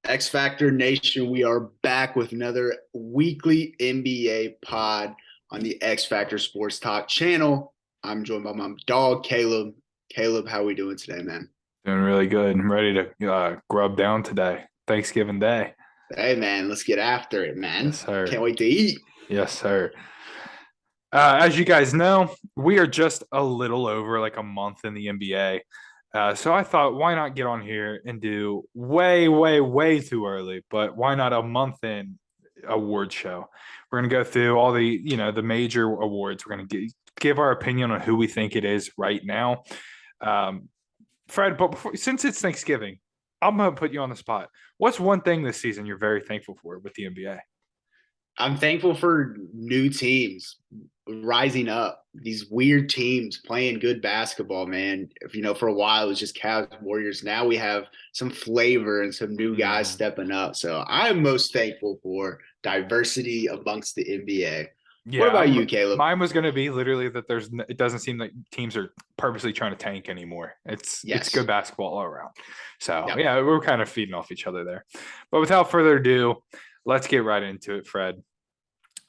X Factor Nation, we are back with another weekly NBA pod on the X Factor Sports Talk channel. I'm joined by my dog, Caleb. Caleb, how are we doing today, man? Doing really good. I'm ready to grub down today. Thanksgiving Day. Hey, man, let's get after it, Yes, man. sir. Can't wait to eat. Yes, sir. As you guys know, we are just a little over like a month in the NBA. So I thought, why not get on here and do way, way, way too early, but why not a month in award show? We're gonna go through all the major awards. We're gonna give our opinion on who we think it is right now. Um, Fred, but since it's Thanksgiving, I'm gonna put you on the spot. What's one thing this season you're very thankful for with the NBA? I'm thankful for new teams rising up. These weird teams playing good basketball, man. For a while it was just Cavs Warriors. Now we have some flavor and some new guys Mm. stepping up. So I'm most thankful for diversity amongst the NBA. What Yeah, about you, Caleb? mine was gonna be literally that it doesn't seem like teams are purposely trying to tank anymore. It's good Yes. basketball all around. So Yep. yeah, we're kind of feeding off each other there. But without further ado, let's get right into it, Fred.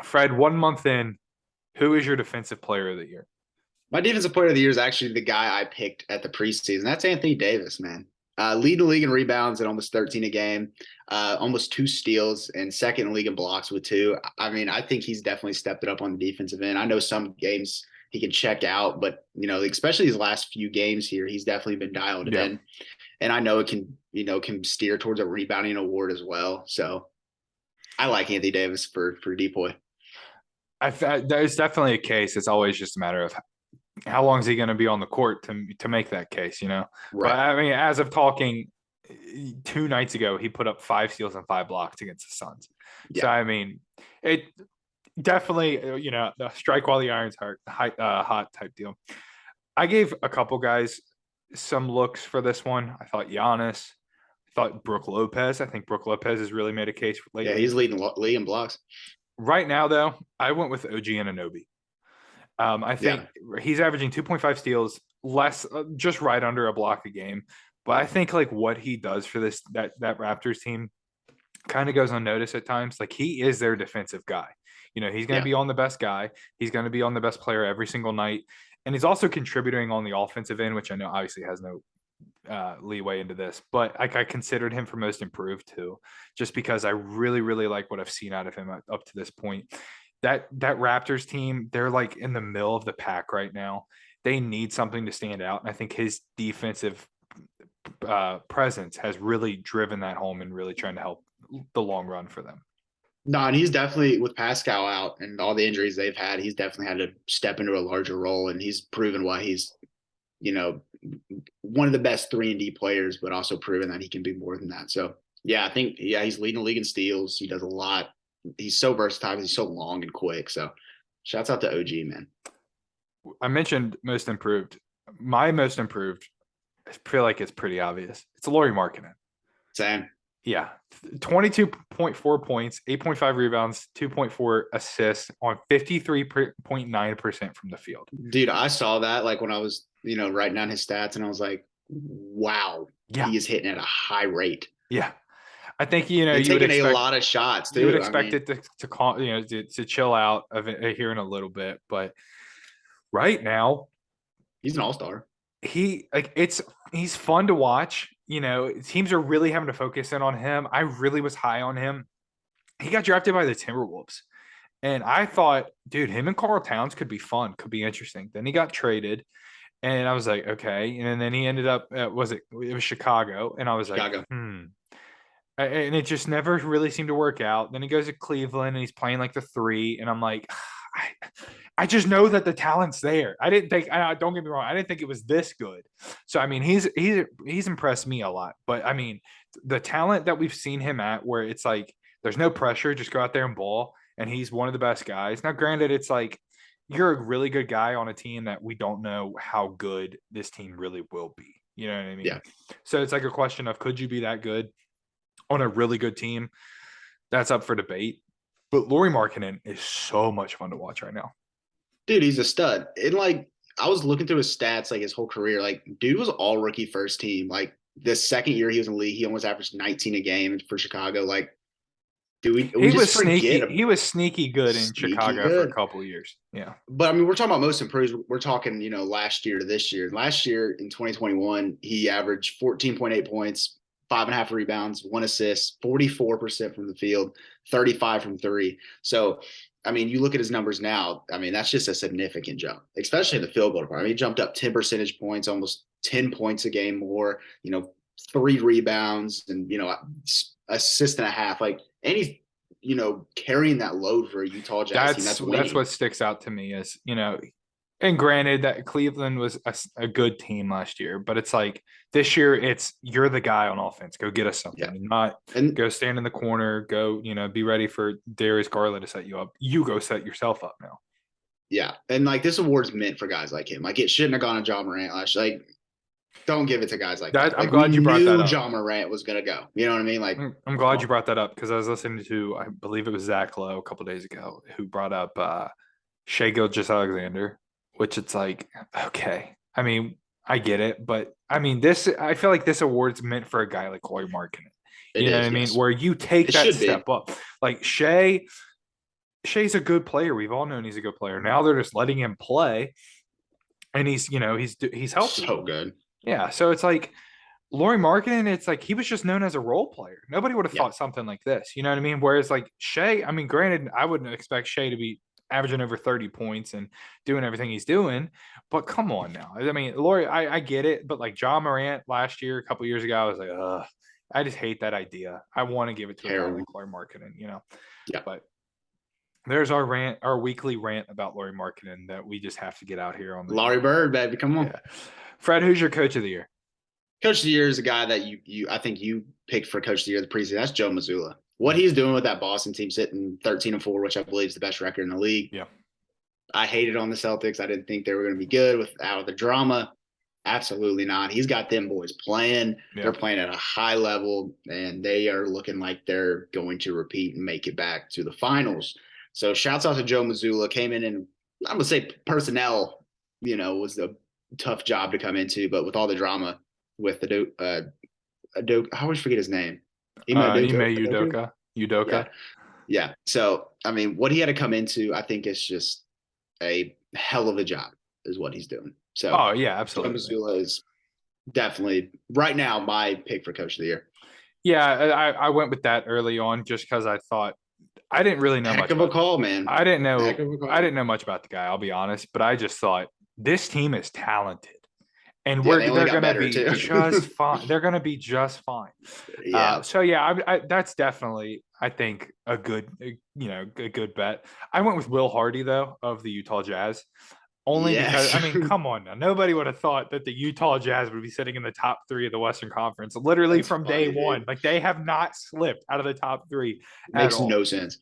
Fred, 1 month in, who is your defensive player of the year? My defensive player of the year is actually the guy I picked at the preseason. That's Anthony Davis, man. Leading the league in rebounds at almost 13 a game, almost two steals, and second in the league in blocks with two. I mean, I think he's definitely stepped it up on the defensive end. I know some games he can check out, but especially his last few games here, he's definitely been dialed Yeah. in. And I know it can steer towards a rebounding award as well. So I like Anthony Davis for Depoy. There's definitely a case. It's always just a matter of how long is he going to be on the court to make that case, you know? But Right. I mean, as of talking 2 nights ago, he put up 5 steals and 5 blocks against the Suns. So Yeah. I mean, it definitely the strike while the iron's hot type deal. I gave a couple guys some looks for this one. I thought Giannis. I thought Brook Lopez. I think Brook Lopez has really made a case Yeah. lately. He's leading league in blocks. Right now, though, I went with OG Anunoby. I think Yeah. he's averaging 2.5 steals, less, just right under a block a game. But I think like what he does for that Raptors team kind of goes unnoticed at times. Like he is their defensive guy. He's going to Yeah. be on the best guy. He's going to be on the best player every single night, and he's also contributing on the offensive end, which I know obviously has no leeway into this, but I considered him for most improved too, just because I really, really like what I've seen out of him up to this point. That Raptors team, they're like in the middle of the pack right now. They need something to stand out, and I think his defensive presence has really driven that home and really trying to help the long run for them. No, and he's definitely with Pascal out and all the injuries they've had, he's definitely had to step into a larger role, and he's proven why he's, you know, one of the best 3-and-D players, but also proven that he can be more than that. So yeah, I think he's leading the league in steals. He does a lot. He's so versatile. He's so long and quick. So shouts out to OG, man. I mentioned most improved. My most improved, I feel like it's pretty obvious. It's Lauri Markkinen. Same. Yeah. 22.4 points, 8.5 rebounds, 2.4 assists on 53.9% from the field. Dude, I saw that like when I was, writing down his stats, and I was like, wow, Yeah. he is hitting at a high rate. Yeah. I think, And you would taking a expect lot of shots you would too. I expect mean, it to call, to chill out of it here in a little bit, but right now he's an all-star. he's fun to watch. Teams are really having to focus in on him. I really was high on him. He got drafted by the Timberwolves. And I thought, dude, him and Carl Towns could be fun, could be interesting. Then he got traded, and I was like, okay. And then he ended up, it was Chicago. And I was like, Chicago. And it just never really seemed to work out. Then he goes to Cleveland and he's playing like the three. And I'm like, I just know that the talent's there. I didn't think, don't get me wrong, I didn't think it was this good. So, I mean, he's impressed me a lot. But I mean, the talent that we've seen him at, where it's like, there's no pressure, just go out there and ball. And he's one of the best guys. Now, granted, it's like, you're a really good guy on a team that we don't know how good this team really will be. You know what I mean? Yeah. So it's like a question of, could you be that good on a really good team? That's up for debate. But Lauri Markkinen is so much fun to watch right now. Dude, he's a stud. And like I was looking through his stats like his whole career. Like, dude was all rookie first team. Like the second year he was in the league, he almost averaged 19 a game for Chicago. Like, we He was just forget sneaky. He was sneaky good in sneaky Chicago for a good? couple of years. Yeah. But I mean, we're talking about most improved. We're talking, last year to this year. Last year in 2021, he averaged 14.8 points, 5.5 rebounds, 1 assist, 44% from the field, 35 from three. So, I mean, you look at his numbers now. I mean, that's just a significant jump, especially in the field goal department. I mean, he jumped up 10 percentage points, almost 10 points a game more, 3 rebounds and, assist and a half. Like, and he's, carrying that load for a Utah Jazz team. That's winning. That's what sticks out to me is, and granted that Cleveland was a good team last year, but it's like this year it's you're the guy on offense. Go get us something. Yeah. Not And go stand in the corner, go, be ready for Darius Garland to set you up. You go set yourself up now. yeah. And like this award's meant for guys like him. Like it shouldn't have gone to Ja Morant last year. Like, don't give it to guys like that. I'm Like, glad you brought that up. Ja Morant was gonna go. You know what I mean? Like, I'm glad you brought that up because I was listening to, I believe it was Zach Lowe a couple days ago who brought up Shai Gilgeous-Alexander, which it's like, okay. I mean, I get it, but I mean, I feel like this award's meant for a guy like Lauri Markkanen. You know what I mean? Where you take that step up. Like Shai's a good player. We've all known he's a good player. Now they're just letting him play, and he's healthy. So good. Yeah, so it's like Lauri Markkanen, it's like he was just known as a role player. Nobody would have thought something like this. You know what I mean? Whereas like Shai, I mean, granted, I wouldn't expect Shai to be averaging over 30 points and doing everything he's doing, but come on now. I mean, Lauri, I get it, but like Ja Morant last year, a couple years ago, I was like, I just hate that idea. I want to give it to a guy like Lauri Markkanen, Yeah. But there's our weekly rant about Lauri Markkanen that we just have to get out here on. Larry Bird, baby, come on. Yeah. Fred, who's your coach of the year? Coach of the year is a guy that I think you picked for coach of the year the preseason. That's Joe Mazzulla. What he's doing with that Boston team sitting 13-4, which I believe is the best record in the league. Yeah. I hated on the Celtics. I didn't think they were going to be good without the drama. Absolutely not. He's got them boys playing. Yeah. They're playing at a high level, and they are looking like they're going to repeat and make it back to the finals. So shouts out to Joe Mazzulla. Came in and I'm going to say personnel, was a tough job to come into, but with all the drama with the I always forget his name. Ime Udoka. Yeah. So, I mean, what he had to come into, I think is just a hell of a job is what he's doing. So, oh yeah, absolutely. Mazzulla is definitely right now my pick for coach of the year. Yeah, I went with that early on just because I thought I didn't really know much. Heck of a call, man. I didn't know much about the guy, I'll be honest, but I just thought this team is talented. And they're going to be just fine. They're going to be just fine. Yeah. So yeah, that's definitely, I think, a good bet. I went with Will Hardy though of the Utah Jazz, only because I mean, come on now, nobody would have thought that the Utah Jazz would be sitting in the top 3 of the Western Conference, literally from day one. Like they have not slipped out of the top 3. Makes no sense.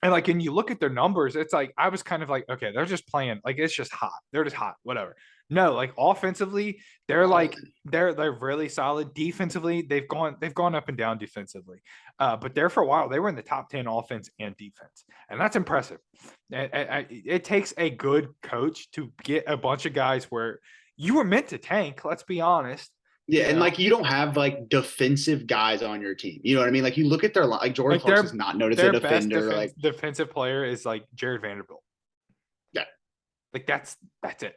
And like, and you look at their numbers, it's like I was kind of like, okay, they're just playing like it's just hot. They're just hot, whatever. No, like offensively, they're really solid. Defensively, they've gone up and down defensively. But there for a while, they were in the top 10 offense and defense, and that's impressive. It takes a good coach to get a bunch of guys where you were meant to tank. Let's be honest. Yeah, and like you don't have like defensive guys on your team. You know what I mean? Like you look at their like Jordan Clarkson is not known as a defender. Like defensive player is like Jared Vanderbilt. Yeah, like that's it.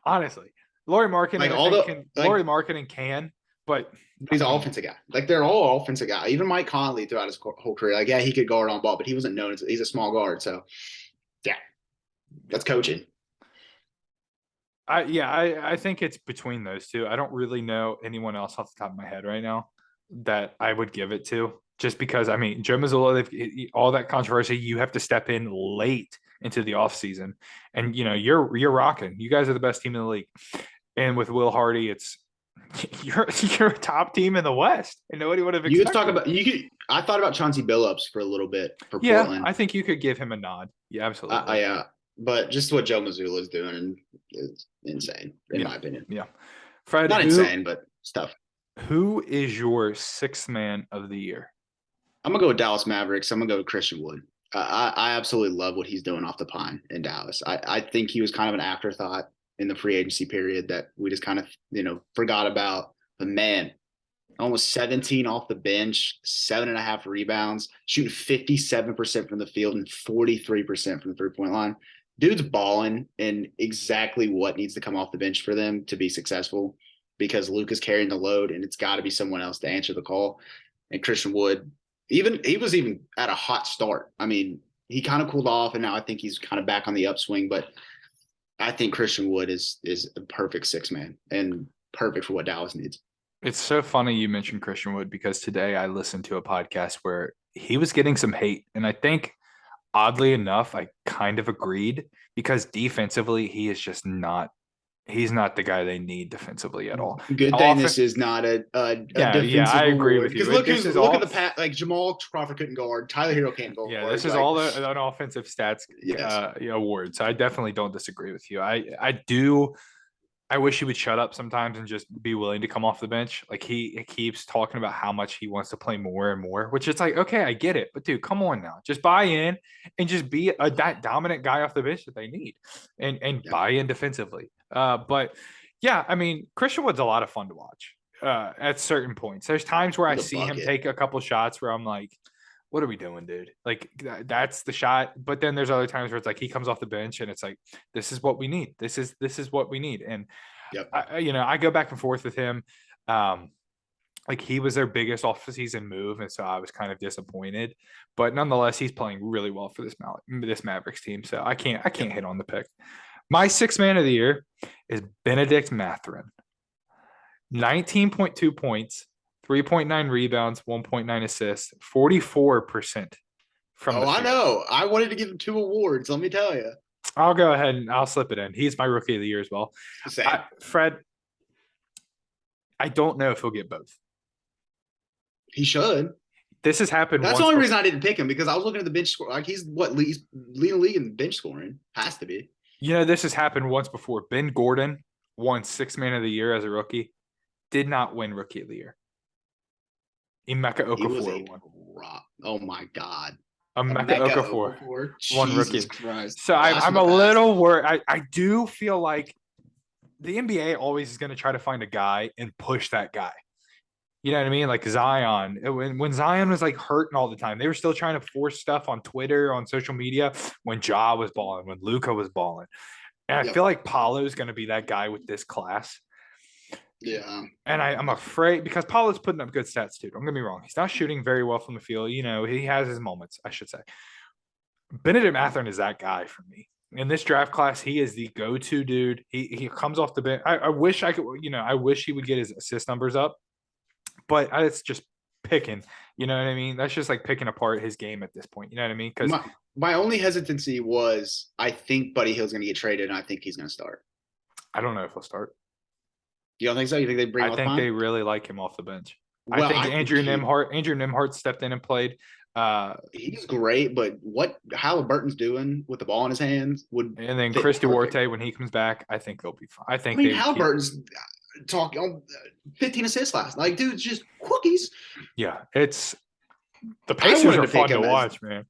Honestly, Lauri Markkanen, Lauri Markkanen can, but he's an offensive guy. Like they're all offensive guy. Even Mike Conley throughout his whole career, like yeah, he could guard on ball, but he wasn't known as he's a small guard. So yeah, that's coaching. I think it's between those two. I don't really know anyone else off the top of my head right now that I would give it to, just because I mean Joe Mazzulla, all that controversy, you have to step in late into the offseason, and you're rocking. You guys are the best team in the league. And with Will Hardy, it's you're a top team in the West, and nobody would have expected. You could talk about I thought about Chauncey Billups for a little bit for Portland. I think you could give him a nod. Yeah, absolutely. But just what Joe Mazzulla is doing is insane, in my opinion. Yeah. Fred, not insane, but stuff. Who is your 6th man of the year? I'm going to go with Dallas Mavericks. I'm going to go with Christian Wood. I absolutely love what he's doing off the pine in Dallas. I think he was kind of an afterthought in the free agency period that we just kind of, forgot about. But man, almost 17 off the bench, 7.5 rebounds, shooting 57% from the field and 43% from the 3-point line. Dude's balling and exactly what needs to come off the bench for them to be successful because Luke is carrying the load and it's got to be someone else to answer the call. And Christian Wood, he was even at a hot start. I mean, he kind of cooled off and now I think he's kind of back on the upswing, but I think Christian Wood is a perfect six man and perfect for what Dallas needs. It's so funny you mentioned Christian Wood because today I listened to a podcast where he was getting some hate. And I think, oddly enough, I kind of agreed because defensively, he is just not. He's not the guy they need defensively at all. Good thing this is not a defensive I agree award. with you. Because look at the pat, like Jamal Crawford couldn't guard, Tyler Hero can't guard. Yeah, this is like, all an offensive stats award. So I definitely don't disagree with you. I wish he would shut up sometimes and just be willing to come off the bench. Like he keeps talking about how much he wants to play more and more, which is like, okay, I get it. But dude, come on now. Just buy in and just be that dominant guy off the bench that they need and buy in defensively. But yeah, I mean, Christian Wood's a lot of fun to watch at certain points. There's times where I see him take a couple shots where I'm like, what are we doing, dude? Like that's the shot. But then there's other times where it's like he comes off the bench and it's like, this is what we need. This is what we need. And I go back and forth with him. Like he was their biggest off-season move, and so I was kind of disappointed. But nonetheless, he's playing really well for this Mavericks team. So I can't hit on the pick. My sixth man of the year is Benedict Mathurin. 19.2 points. 3.9 rebounds, 1.9 assists, 44% from the field. I know. I wanted to give him 2 awards, let me tell you. I'll go ahead and I'll slip it in. He's my rookie of the year as well. Fred, I don't know if he'll get both. He should. This has happened. That's the only reason I didn't pick him because I was looking at the bench score. Like he's leading the league in bench scoring. Has to be. This has happened once before. Ben Gordon won sixth man of the year as a rookie. Did not win rookie of the year. Emeka Okafor won. Oh my God. Emeka Okafor won rookie. Christ. So I'm a little worried. I do feel like the NBA always is going to try to find a guy and push that guy. You know what I mean? Like Zion. When Zion was like hurting all the time, they were still trying to force stuff on Twitter, on social media when Ja was balling, when Luka was balling. And I feel like Paolo is going to be that guy with this class. Yeah. And I'm afraid because Paolo's putting up good stats too. Don't get me wrong. He's not shooting very well from the field. He has his moments, I should say. Benedict Mathurin is that guy for me. In this draft class, he is the go-to dude. He comes off the bench. I wish I could, I wish he would get his assist numbers up, but it's just picking, you know what I mean? That's just like picking apart his game at this point. You know what I mean? Because my only hesitancy was I think Buddy Hield's going to get traded and I think he's going to start. I don't know if he'll start. You don't think so? You think they bring him off? I think they really like him off the bench. Well, I think Andrew Nembhard stepped in and played. He's great, but what Halliburton's doing with the ball in his hands and then Chris Duarte when he comes back, I think they'll be fine. Halliburton's talking on 15 assists last. Like, dude, it's just cookies. Yeah, it's the Pacers are fun to watch, man.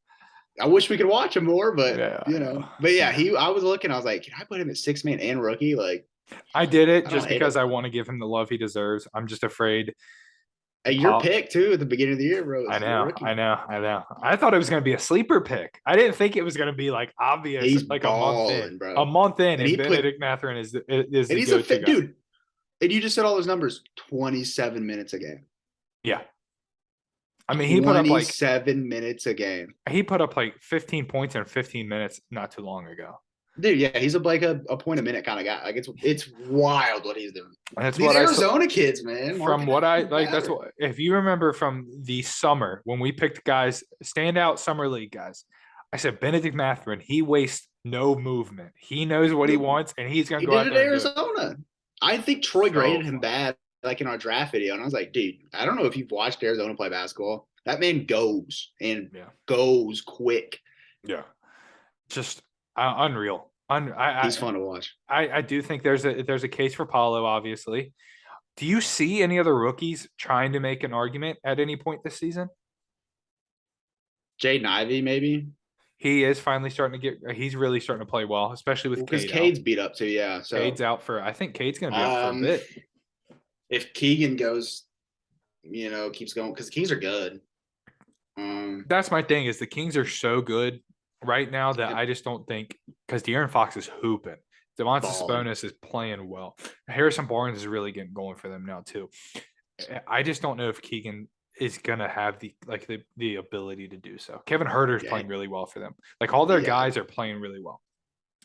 I wish we could watch him more, but I was looking. I was like, can I put him at six man and rookie? Like. I did it just because I want to give him the love he deserves. I'm just afraid. Your pick too at the beginning of the year, bro. I know. I thought it was going to be a sleeper pick. I didn't think it was going to be like obvious. He's like balling, bro. A month in, and Benedict Mathurin is the he's a fit dude. And you just said all those numbers. 27 minutes a game. Yeah. I mean, he put up like 7 minutes a game. He put up like 15 points in 15 minutes not too long ago. Dude, yeah, he's a point a minute kind of guy. Like it's wild what he's doing. That's these what Arizona kids, man. From what I like, that's what if you remember from the summer when we picked guys, standout summer league guys. I said Benedict Mathurin, he wastes no movement. He knows what he wants, and he's gonna go out there. Arizona. I think Troy graded him bad, like in our draft video, and I was like, dude, I don't know if you've watched Arizona play basketball. That man goes and goes quick. Yeah, just unreal. He's fun to watch. I do think there's a case for Paolo, obviously. Do you see any other rookies trying to make an argument at any point this season? Jaden Ivey, maybe. He is finally starting to he's really starting to play well, especially with because Cade's beat up too. Yeah, so Cade's out for. I think Cade's going to be out for a bit. If Keegan goes keeps going because the Kings are good. That's my thing is the Kings are so good right now that Yep. I just don't think because De'Aaron Fox is hooping. Domantas Balling. Sabonis is playing well. Harrison Barnes is really getting going for them now too. I just don't know if Keegan is gonna have the ability to do so. Kevin Herter is Yeah, playing really well for them. Like all their yeah. guys are playing really well.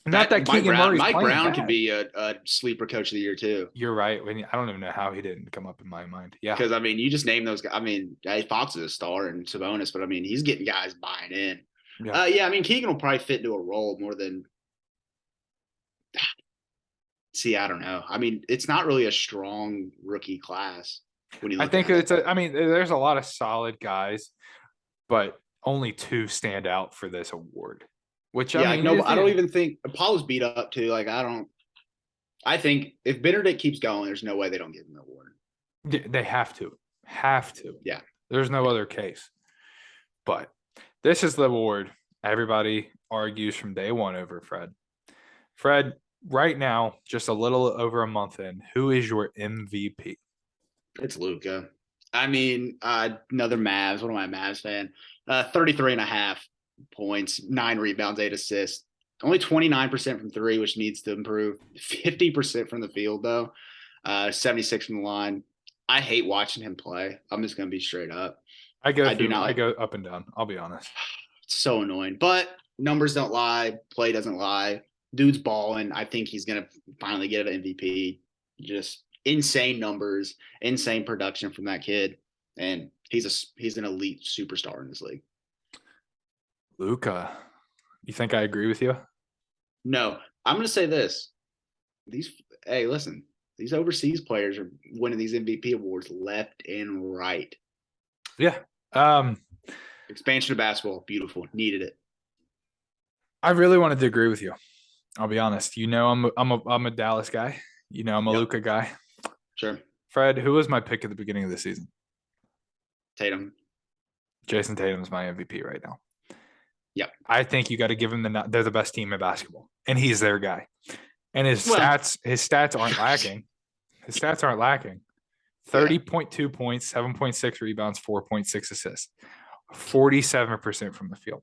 Not that Mike Keegan Brown. Murray's Mike playing Brown could bad. be a sleeper coach of the year too. You're right. I don't even know how he didn't come up in my mind. Yeah, Because I mean, you just name those guys. I mean, Fox is a star and Sabonis, but I mean, he's getting guys buying in. yeah. Yeah, I mean, Keegan will probably fit into a role more than. See, I don't know. I mean, it's not really a strong rookie class when you I look think at it. I mean, there's a lot of solid guys, but only two stand out for this award. Which I Yeah, like mean, no, I don't even think Apollo's beat up too. Like I don't. I think if Benedict keeps going, there's no way they don't give him the award. they have to, have to. Yeah, There's no other case. But this is the award everybody argues from day one over Fred. Fred, right now, just a little over a month in, who is your MVP? it's Luka. I mean, another Mavs. What am I, a Mavs fan? 33 and a half points, 9 rebounds, 8 assists. Only 29% from three, which needs to improve. 50% from the field, though. 76 from the line. I hate watching him play. I'm just going to be straight up. I do not I like. go up and down. I'll be honest. It's so annoying. But numbers don't lie. Play doesn't lie. Dude's balling. I think he's going to finally get an MVP. Just insane numbers, insane production from that kid. And he's an elite superstar in this league. Luka, you think I agree with you? No, I'm going to say this. Hey, listen, these overseas players are winning these MVP awards left and right. Yeah. Expansion of basketball, beautiful. Needed it. I really wanted to agree with you. I'll be honest. I'm a Dallas guy. I'm a Yep. Luka guy. Sure. Fred, who was my pick at the beginning of the season? Tatum. Jason Tatum's my MVP right now. Yep. I think you got to give him they're the best team in basketball, and he's their guy. And his stats aren't lacking. His stats aren't lacking. 30.2 points, 7.6 rebounds, 4.6 assists, 47% from the field.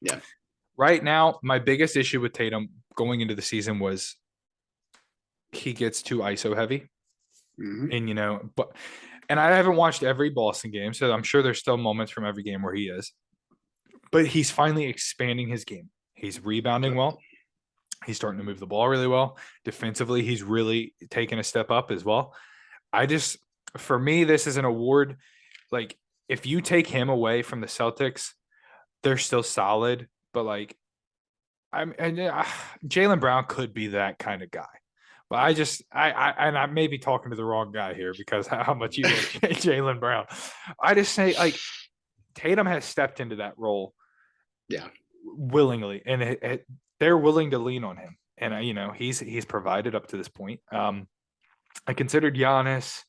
Yeah. Right now, my biggest issue with Tatum going into the season was he gets too ISO heavy. Mm-hmm. And I haven't watched every Boston game, so I'm sure there's still moments from every game where he is. But he's finally expanding his game. He's rebounding well. He's starting to move the ball really well. Defensively, he's really taken a step up as well. For me, this is an award. Like, if you take him away from the Celtics, they're still solid. But Jaylen Brown could be that kind of guy. But I may be talking to the wrong guy here because how much you like Jaylen Brown. I just say like Tatum has stepped into that role, willingly, and they're willing to lean on him, and he's provided up to this point. I considered Giannis.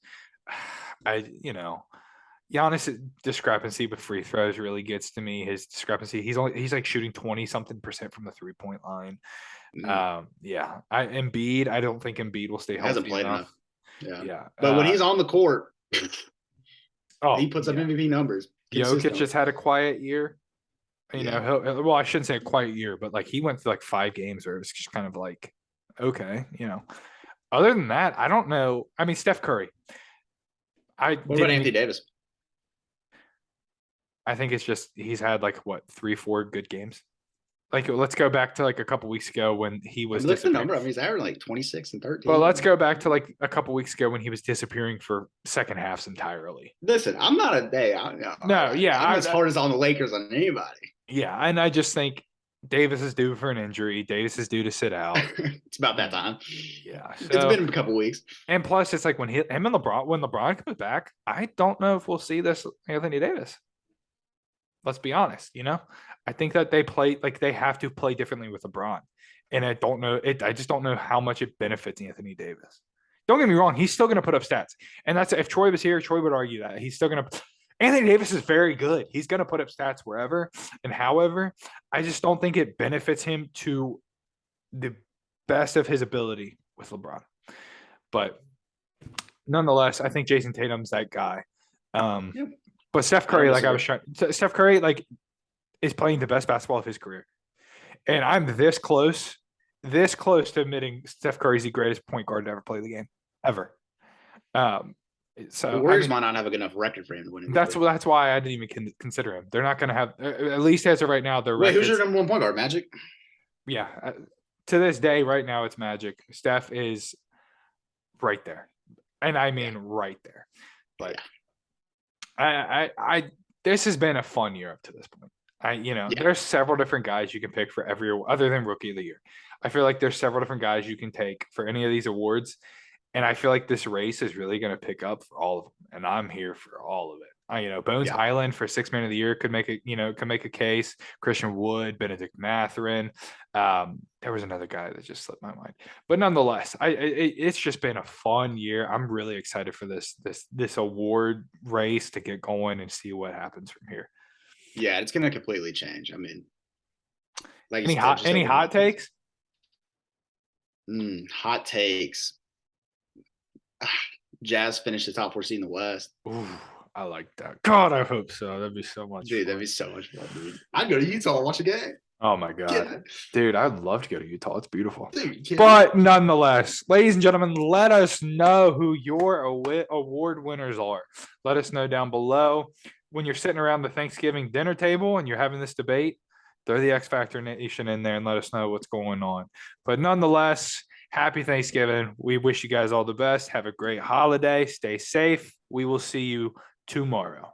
Giannis' discrepancy with free throws really gets to me. His discrepancy. He's like shooting 20-something% from the 3-point line. Embiid. I don't think Embiid will stay healthy. Hasn't played enough. Yeah. But when he's on the court, he puts up MVP numbers. Jokic just had a quiet year. I shouldn't say a quiet year, but like he went through like 5 games where it was just kind of like, okay, Other than that, I don't know. I mean, Steph Curry. What about Anthony Davis? I think it's just he's had 3-4 good games. Let's go back to a couple weeks ago when he was. Look at the number. I mean, he's averaging 26 and 13. Well, let's go back to a couple weeks ago when he was disappearing for second halves entirely. Listen, I'm not a day. I'm as hard as on the Lakers on anybody. Yeah, and I just think Davis is due for an injury. Davis is due to sit out. It's about that time. Yeah, it's been a couple weeks. And plus, it's like when him and LeBron, when LeBron comes back, I don't know if we'll see this Anthony Davis. Let's be honest. I think that they have to play differently with LeBron, and I don't know it. I just don't know how much it benefits Anthony Davis. Don't get me wrong; he's still going to put up stats, and that's if Troy was here, Troy would argue that he's still going to. Anthony Davis is very good. He's going to put up stats wherever and however. I just don't think it benefits him to the best of his ability with LeBron. But nonetheless, I think Jason Tatum's that guy. Um, Yep. but Steph I don't Curry, like I was disagree. trying, Steph Curry, like is playing the best basketball of his career, and I'm this close to admitting Steph Curry's the greatest point guard to ever play the game, ever. Um, The so I Warriors mean, might not have a good enough record for him to win MVP. that's why I didn't even consider him. They're not going to have, at least as of right now, their Wait, who's your records. number one point guard? Magic. Yeah, to this day, right now, it's Magic. Steph is right there, and I mean right there. But I this has been a fun year up to this point. Yeah. There's several different guys you can pick for every other than rookie of the year. I feel like there's several different guys you can take for any of these awards, and I feel like this race is really going to pick up for all of them, and I'm here for all of it. Bones Yeah. Highland for sixth man of the year could make a case. Christian Wood, Benedict Mathurin. There was another guy that just slipped my mind, but nonetheless, it's just been a fun year. I'm really excited for this award race to get going and see what happens from here. Yeah, it's gonna completely change. I mean, like you Any said, hot just any open hot up. takes? Hot takes. Jazz finished the top 4 seed in the West. Ooh, I like that. God, I hope so. That'd be so much Dude, fun. that'd be so much fun, dude. I'd go to Utah and watch a game. Oh my god, Yeah. dude, I'd love to go to Utah. It's beautiful. Dude, But nonetheless, ladies and gentlemen, let us know who your award winners are. Let us know down below. When you're sitting around the Thanksgiving dinner table and you're having this debate, throw the X Factor Nation in there and let us know what's going on. But nonetheless, happy Thanksgiving. We wish you guys all the best. Have a great holiday. Stay safe. We will see you tomorrow.